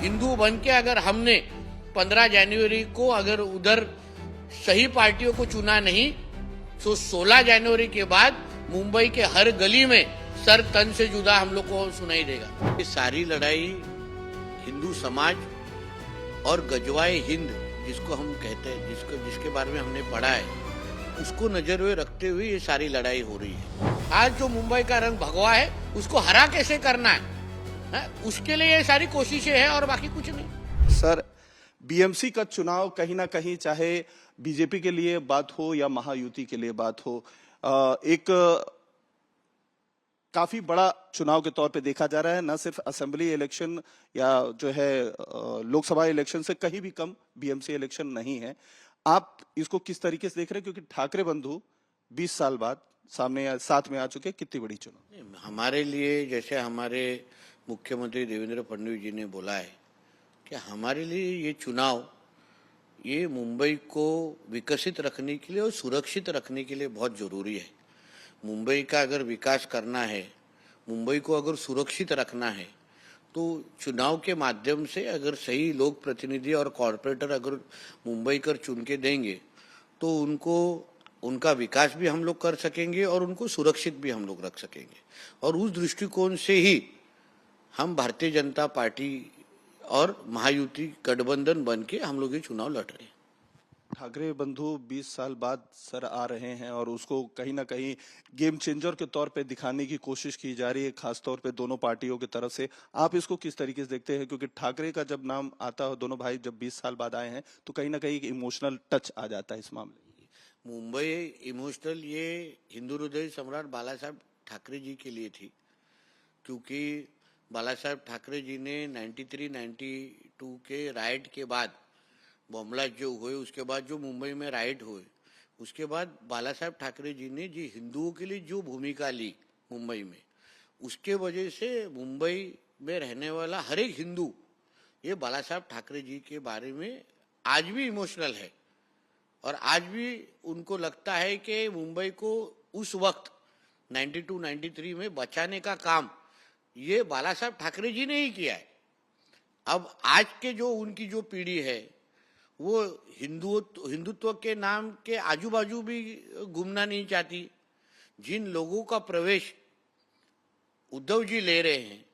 हिंदू बन के अगर हमने 15 जनवरी को अगर उधर सही पार्टियों को चुना नहीं तो 16 जनवरी के बाद मुंबई के हर गली में सर तन से जुदा हम लोग को सुनाई देगा। ये सारी लड़ाई हिंदू समाज और गजवाए हिंद जिसको हम कहते हैं, जिसके बारे में हमने पढ़ा है, उसको नजर में रखते हुए ये सारी लड़ाई हो रही है। आज जो मुंबई का रंग भगवा है उसको हरा कैसे करना है, उसके लिए ये सारी कोशिशें हैं और बाकी कुछ नहीं। सर, बीएमसी का चुनाव कहीं ना कहीं चाहे बीजेपी के लिए बात हो या महायुति के लिए बात हो, एक काफी बड़ा चुनाव के तौर पे देखा जा रहा है। न सिर्फ असेंबली इलेक्शन या जो है लोकसभा इलेक्शन से कहीं भी कम बीएमसी इलेक्शन नहीं है। आप इसको किस तरीके से देख रहे हैं, क्योंकि ठाकरे बंधु 20 साल बाद साथ में आ चुके, कितनी बड़ी चुनाव हमारे लिए, जैसे हमारे मुख्यमंत्री देवेंद्र फडणवीस जी ने बोला है कि हमारे लिए ये चुनाव ये मुंबई को विकसित रखने के लिए और सुरक्षित रखने के लिए बहुत जरूरी है। मुंबई का अगर विकास करना है, मुंबई को अगर सुरक्षित रखना है, तो चुनाव के माध्यम से अगर सही लोक प्रतिनिधि और कॉरपोरेटर अगर मुंबई कर चुन के देंगे तो उनका विकास भी हम लोग कर सकेंगे और उनको सुरक्षित भी हम लोग रख सकेंगे। और उस दृष्टिकोण से ही हम भारतीय जनता पार्टी और महायुति गठबंधन बन के हम लोग ये चुनाव लड़ रहे हैं। ठाकरे बंधु 20 साल बाद सर आ रहे हैं और उसको कहीं ना कहीं गेम चेंजर के तौर पे दिखाने की कोशिश की जा रही है, खासतौर पे दोनों पार्टियों की तरफ से। आप इसको किस तरीके से देखते हैं, क्योंकि ठाकरे का जब नाम आता है, दोनों भाई जब 20 साल बाद आए हैं, तो कहीं ना कहीं इमोशनल टच आ जाता है इस मामले। मुंबई इमोशनल ये हिंदू हृदय सम्राट बाला साहब ठाकरे जी के लिए थी, क्योंकि बाला साहब ठाकरे जी ने 93-92 के राइट के बाद बॉम्बलास्ट जो हुए, उसके बाद जो मुंबई में राइट हुए, उसके बाद बाला साहब ठाकरे जी ने जी हिंदुओं के लिए जो भूमिका ली मुंबई में, उसके वजह से मुंबई में रहने वाला हर एक हिंदू ये बाला साहब ठाकरे जी के बारे में आज भी इमोशनल है। और आज भी उनको लगता है कि मुंबई को उस वक्त 92-93 में बचाने का काम ये बाला साहब ठाकरे जी ने ही किया है। अब आज के जो उनकी जो पीढ़ी है वो हिंदुत्व के नाम के आजू बाजू भी घूमना नहीं चाहती। जिन लोगों का प्रवेश उद्धव जी ले रहे हैं,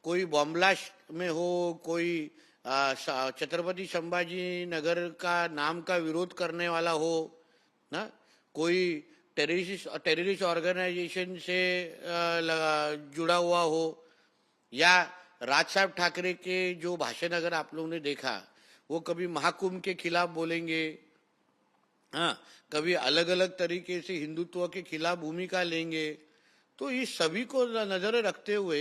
कोई बॉम्बलास्ट में हो, कोई छत्रपति संभाजी नगर का नाम का विरोध करने वाला हो ना, कोई टेररिस्ट ऑर्गेनाइजेशन से जुड़ा हुआ हो, या राज साहब ठाकरे के जो भाषण अगर आप लोगों ने देखा, वो कभी महाकुंभ के खिलाफ बोलेंगे, हाँ, कभी अलग अलग तरीके से हिंदुत्व के खिलाफ भूमिका लेंगे। तो इस सभी को नजर रखते हुए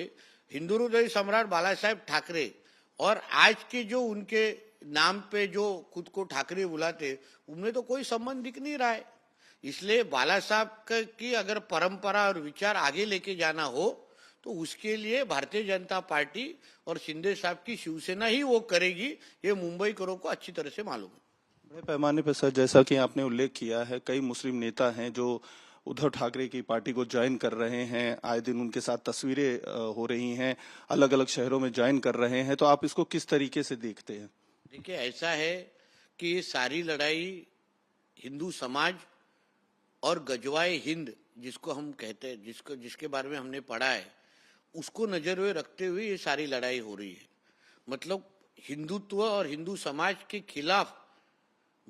हिंदू हृदय सम्राट बाला साहेब ठाकरे और आज के जो उनके नाम पे जो खुद को ठाकरे बुलाते, उनमें तो कोई संबंध दिख नहीं रहा है। इसलिए बाला साहब की अगर परंपरा और विचार आगे लेके जाना हो तो उसके लिए भारतीय जनता पार्टी और शिंदे साहब की शिवसेना ही वो करेगी, ये मुंबईकरों को अच्छी तरह से मालूम है। बड़े पैमाने पर सर, जैसा कि आपने उल्लेख किया है, कई मुस्लिम नेता हैं जो उद्धव ठाकरे की पार्टी को ज्वाइन कर रहे हैं। आए दिन उनके साथ तस्वीरें हो रही हैं, अलग अलग शहरों में ज्वाइन कर रहे हैं। तो आप इसको किस तरीके से देखते हैं? देखिए, ऐसा है कि ये सारी लड़ाई हिंदू समाज और गजवाए हिंद जिसको हम कहते हैं, जिसके बारे में हमने पढ़ा है, उसको नजर में रखते हुए ये सारी लड़ाई हो रही है। मतलब हिंदुत्व और हिंदू समाज के खिलाफ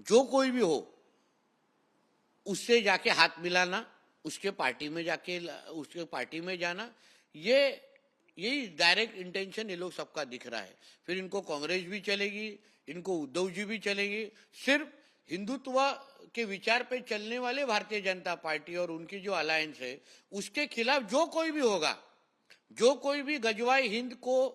जो कोई भी हो उससे जाके हाथ मिलाना, उसके पार्टी में जाना, यही डायरेक्ट इंटेंशन ये लोग सबका दिख रहा है। फिर इनको कांग्रेस भी चलेगी, इनको उद्धव जी भी चलेगी। सिर्फ हिंदुत्व के विचार पे चलने वाले भारतीय जनता पार्टी और उनकी जो अलायंस है, उसके खिलाफ जो कोई भी होगा, जो कोई भी गजवाई हिंद को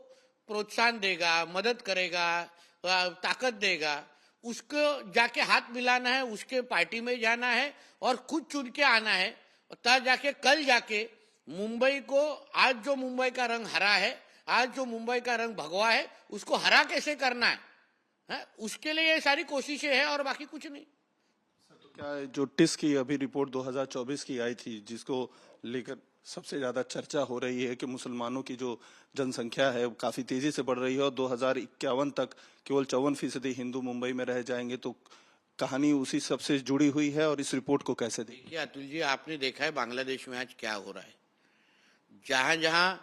प्रोत्साहन देगा, मदद करेगा, ताकत देगा, उसको जाके हाथ मिलाना है, उसके पार्टी में जाना है और खुद चुन के आना है। तब जाके कल जाके मुंबई को, आज जो मुंबई का रंग हरा है, आज जो मुंबई का रंग भगवा है, उसको हरा कैसे करना है, उसके लिए ये सारी कोशिशें हैं और बाकी कुछ नहीं। तो क्या जो टिस की अभी रिपोर्ट 2024 की आई थी, जिसको लेकर सबसे ज्यादा चर्चा हो रही है कि मुसलमानों की जो जनसंख्या है वो काफी तेजी से बढ़ रही है और 2051 तक केवल 54% हिंदू मुंबई में रह जाएंगे। तो कहानी उसी सबसे जुड़ी हुई है और इस रिपोर्ट को कैसे देखें? देखिए अतुल जी, आपने देखा है बांग्लादेश में आज क्या हो रहा है। जहां जहां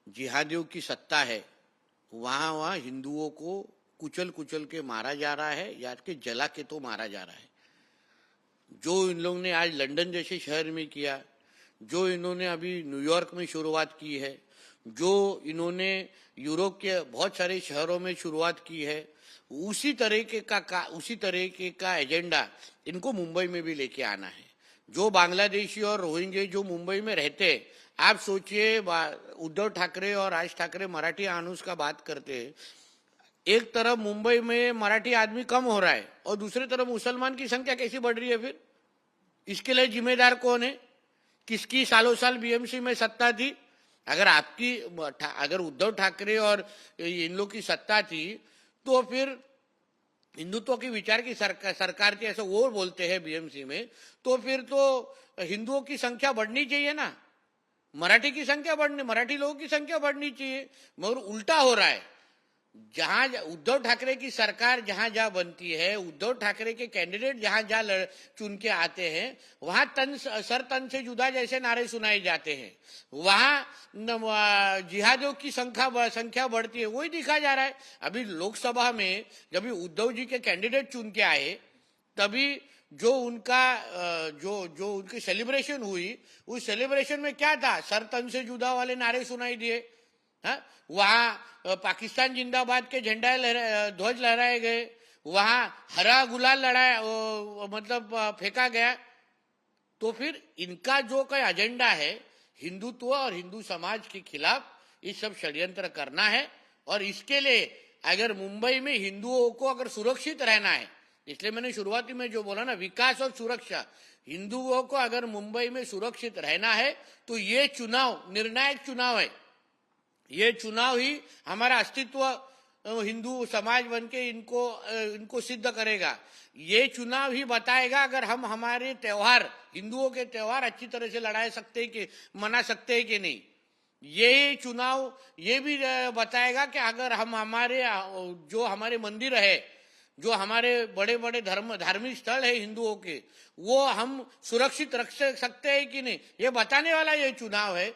जिहादियों की सत्ता है वहां वहां हिंदुओं को कुचल कुचल के मारा जा रहा है या कि जला के तो मारा जा रहा है। जो इन लोगों ने आज लंदन जैसे शहर में किया, जो इन्होंने अभी न्यूयॉर्क में शुरुआत की है, जो इन्होंने यूरोप के बहुत सारे शहरों में शुरुआत की है, उसी तरीके का एजेंडा इनको मुंबई में भी लेके आना है। जो बांग्लादेशी और रोहिंग्या जो मुंबई में रहते हैं, आप सोचिए उद्धव ठाकरे और राज ठाकरे मराठी आनुस का बात करते हैं। एक तरफ मुंबई में मराठी आदमी कम हो रहा है और दूसरी तरफ मुसलमान की संख्या कैसी बढ़ रही है। फिर इसके लिए जिम्मेदार कौन है? किसकी सालों साल बीएमसी में सत्ता थी? अगर उद्धव ठाकरे और इन लोग की सत्ता थी तो फिर हिंदुत्व के विचार की सरकार थी, ऐसा वो बोलते हैं बीएमसी में, तो फिर तो हिंदुओं की संख्या बढ़नी चाहिए ना, मराठी लोगों की संख्या बढ़नी चाहिए। मगर उल्टा हो रहा है। जहां उद्धव ठाकरे की सरकार जहां जहां बनती है, उद्धव ठाकरे के कैंडिडेट जहां जहां चुन के आते हैं, वहां तन से जुदा जैसे नारे सुनाए जाते हैं। वहां जिहादियों की संख्या बढ़ती है, वही दिखा जा रहा है। अभी लोकसभा में जब उद्धव जी के कैंडिडेट चुन के आए, तभी जो उनकी सेलिब्रेशन हुई, उस सेलिब्रेशन में क्या था? सर तन से जुदा वाले नारे सुनाई दिए। वहां पाकिस्तान जिंदाबाद के झंडा ध्वज लहराए गए, वहां हरा गुलाल फेंका गया। तो फिर इनका जो कोई एजेंडा है हिंदुत्व और हिंदू समाज के खिलाफ, ये सब षड्यंत्र करना है। और इसके लिए अगर मुंबई में हिंदुओं को अगर सुरक्षित रहना है, इसलिए मैंने शुरुआती में जो बोला ना, विकास और सुरक्षा, हिंदुओं को अगर मुंबई में सुरक्षित रहना है तो ये चुनाव निर्णायक चुनाव है। ये चुनाव ही हमारा अस्तित्व हिंदू समाज बन के इनको सिद्ध करेगा। ये चुनाव ही बताएगा अगर हम हमारे त्योहार, हिंदुओं के त्योहार अच्छी तरह से मना सकते हैं कि नहीं। ये चुनाव ये भी बताएगा कि अगर हम हमारे मंदिर है, जो हमारे बड़े बड़े धार्मिक स्थल है हिंदुओं के, वो हम सुरक्षित रख सकते हैं कि नहीं, ये बताने वाला ये चुनाव है।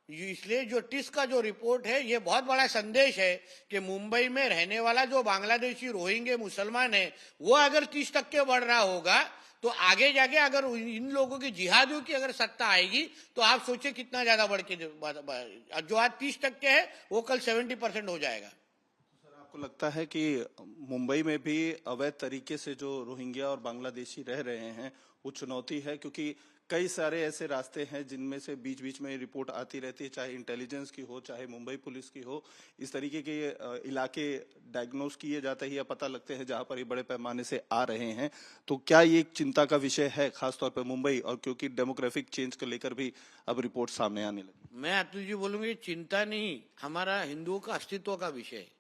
इसलिए जो टिस का जो रिपोर्ट है, ये बहुत बड़ा संदेश है कि मुंबई में रहने वाला जो बांग्लादेशी रोहिंग्या मुसलमान है, वो अगर 30% बढ़ रहा होगा तो आगे जाके अगर इन लोगों की जिहादियों की अगर सत्ता आएगी तो आप सोचिए कितना ज्यादा बढ़ के जो आज 30% है वो कल 70% हो जाएगा। सर, आपको लगता है कि मुंबई में भी अवैध तरीके से जो रोहिंग्या और बांग्लादेशी रह रहे हैं वो चुनौती है? क्योंकि कई सारे ऐसे रास्ते हैं जिनमें से बीच बीच में रिपोर्ट आती रहती है, चाहे इंटेलिजेंस की हो, चाहे मुंबई पुलिस की हो। इस तरीके के इलाके डायग्नोस किए जाते हैं या पता लगते हैं जहां पर ये बड़े पैमाने से आ रहे हैं। तो क्या ये एक चिंता का विषय है खासतौर पर मुंबई, और क्योंकि डेमोग्राफिक चेंज को लेकर भी अब रिपोर्ट सामने आने लगी? मैं अतुल जी बोलूंगी, चिंता नहीं, हमारा हिंदुओं का अस्तित्व का विषय है।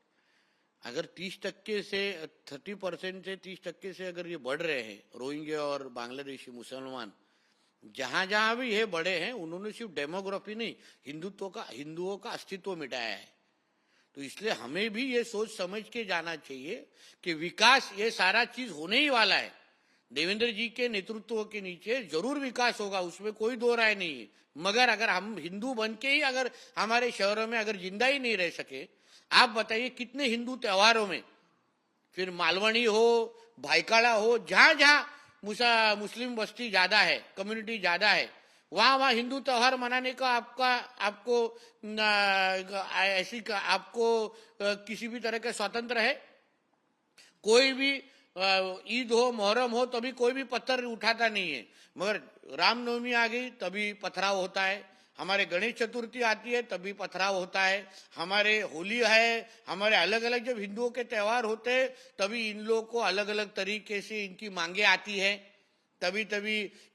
अगर 30% से 30% से 30% से अगर ये बढ़ रहे हैं रोहिंग्या और बांग्लादेशी मुसलमान, जहां जहां भी ये बड़े हैं, उन्होंने सिर्फ डेमोग्राफी नहीं, हिंदुओं का अस्तित्व मिटाया है। तो इसलिए हमें भी ये सोच समझ के जाना चाहिए कि विकास ये सारा चीज होने ही वाला है। देवेंद्र जी के नेतृत्व के नीचे जरूर विकास होगा, उसमें कोई दो राय नहीं है। मगर अगर हम हिंदू बन के ही अगर हमारे शहरों में अगर जिंदा ही नहीं रह सके, आप बताइए कितने हिंदू त्योहारों में, फिर मालवणी हो, भाईकाड़ा हो, जहां जहां मुस्लिम बस्ती ज्यादा है, कम्युनिटी ज्यादा है, वहां हिंदू त्योहार मनाने का आपको किसी भी तरह का स्वतंत्र है। कोई भी ईद हो, मोहर्रम हो, तभी कोई भी पत्थर उठाता नहीं है। मगर रामनवमी आ गई तभी पथराव होता है, हमारे गणेश चतुर्थी आती है तभी पथराव होता है, हमारे होली है, हमारे अलग अलग जब हिंदुओं के त्योहार होते हैं तभी इन लोगों को अलग अलग तरीके से इनकी मांगे आती है। तभी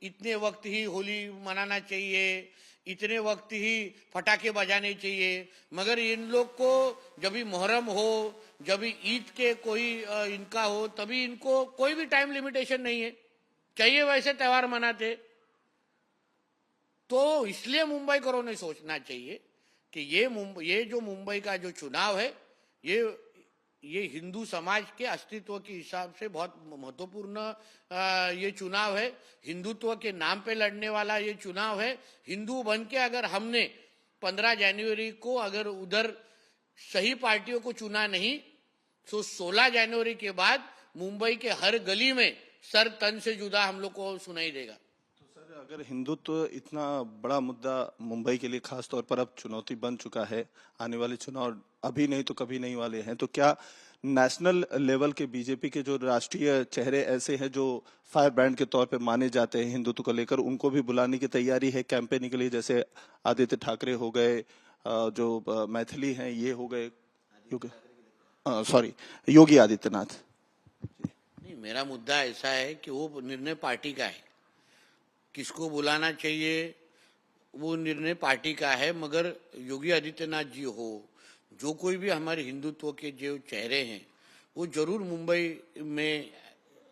इतने वक्त ही होली मनाना चाहिए, इतने वक्त ही पटाखे बजाने चाहिए। मगर इन लोग को जब भी मुहर्रम हो, जब भी ईद के कोई इनका हो, तभी इनको कोई भी टाइम लिमिटेशन नहीं है, चाहिए वैसे त्योहार मनाते। तो इसलिए मुंबई करों ने सोचना चाहिए कि ये जो मुंबई का जो चुनाव है ये हिंदू समाज के अस्तित्व के हिसाब से बहुत महत्वपूर्ण ये चुनाव है। हिंदुत्व के नाम पे लड़ने वाला ये चुनाव है। हिंदू बन के अगर हमने 15 जनवरी को अगर उधर सही पार्टियों को चुना नहीं तो 16 जनवरी के बाद मुंबई के हर गली में सर तन से जुदा हम लोग को सुनाई देगा। तो सर अगर हिंदुत्व इतना बड़ा मुद्दा मुंबई के लिए खास तौर पर अब चुनौती बन चुका है, आने वाले चुनाव अभी नहीं तो कभी नहीं वाले हैं, तो क्या नेशनल लेवल के बीजेपी के जो राष्ट्रीय चेहरे ऐसे हैं जो फायर ब्रांड के तौर पे माने जाते हैं हिंदुत्व को लेकर, उनको भी बुलाने की तैयारी है कैंपेनिंग के लिए? जैसे आदित्य ठाकरे हो गए, जो मैथिली हैं ये हो गए, योगी आदित्यनाथ। नहीं, मेरा मुद्दा ऐसा है कि वो निर्णय पार्टी का है, किसको बुलाना चाहिए वो निर्णय पार्टी का है। मगर योगी आदित्यनाथ जी हो, जो कोई भी हमारे हिंदुत्व के जो चेहरे हैं वो जरूर मुंबई में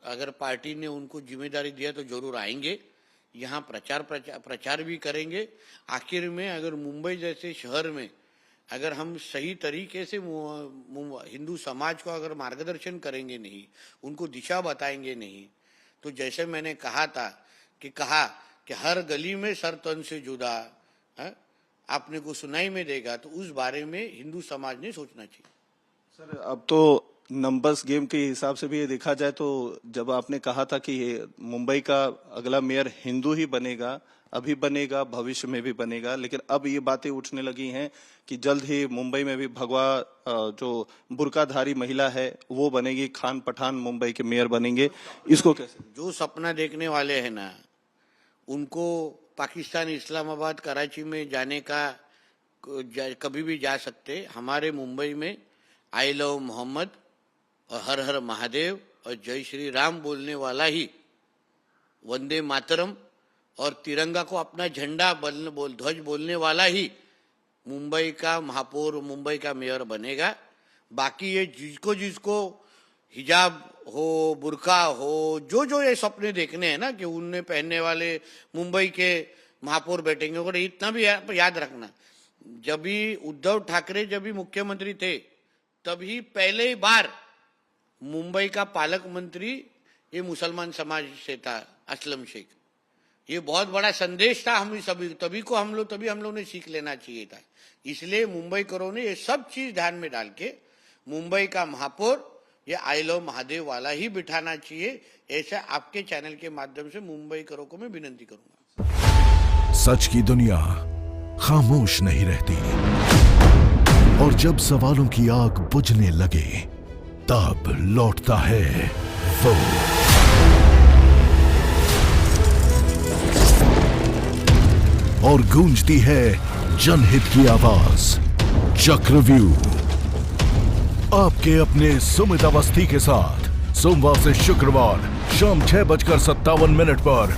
अगर पार्टी ने उनको जिम्मेदारी दिया तो जरूर आएंगे, यहाँ प्रचार भी करेंगे। आखिर में अगर मुंबई जैसे शहर में अगर हम सही तरीके से हिंदू समाज को अगर मार्गदर्शन करेंगे नहीं, उनको दिशा बताएंगे नहीं, तो जैसे मैंने कहा कि हर गली में सर तन से जुदा आपने को सुनाई में देगा, तो उस बारे में हिंदू समाज ने सोचना चाहिए। सर अब तो नंबर्स गेम के हिसाब से भी ये देखा जाए तो जब आपने कहा था कि मुंबई का अगला मेयर हिंदू ही बनेगा, अभी बनेगा, भविष्य में भी बनेगा, लेकिन अब ये बातें उठने लगी हैं कि जल्द ही मुंबई में भी भगवा जो बुर्काधारी महिला है वो बनेगी, खान पठान मुंबई के मेयर बनेंगे। इसको कैसे? जो सपना देखने वाले हैं ना, उनको पाकिस्तान, इस्लामाबाद, कराची में जाने का कभी भी जा सकते। हमारे मुंबई में आई लव मोहम्मद और हर हर महादेव और जय श्री राम बोलने वाला ही, वंदे मातरम और तिरंगा को अपना झंडा ध्वज बोलने वाला ही मुंबई का महापौर, मुंबई का मेयर बनेगा। बाकी ये जिसको हिजाब हो, बुर्का हो, जो ये सपने देखने हैं ना कि उनने पहनने वाले मुंबई के महापौर बैठेंगे, और इतना भी याद रखना, जब भी उद्धव ठाकरे जब भी मुख्यमंत्री थे तभी पहले बार मुंबई का पालक मंत्री ये मुसलमान समाज से था, असलम शेख। ये बहुत बड़ा संदेश था हम सभी, तभी हम लोग ने सीख लेना चाहिए था। इसलिए मुंबई करों ने ये सब चीज ध्यान में डाल के मुंबई का महापौर ये आई लव महादेव वाला ही बिठाना चाहिए। ऐसा आपके चैनल के माध्यम से मुंबई करों को मैं विनती करूंगा। सच की दुनिया खामोश नहीं रहती, और जब सवालों की आग बुझने लगे तब लौटता है वो। और गूंजती है जनहित की आवाज। चक्रव्यूह आपके अपने सुमित अवस्थी के साथ सोमवार से शुक्रवार शाम 6:57 पर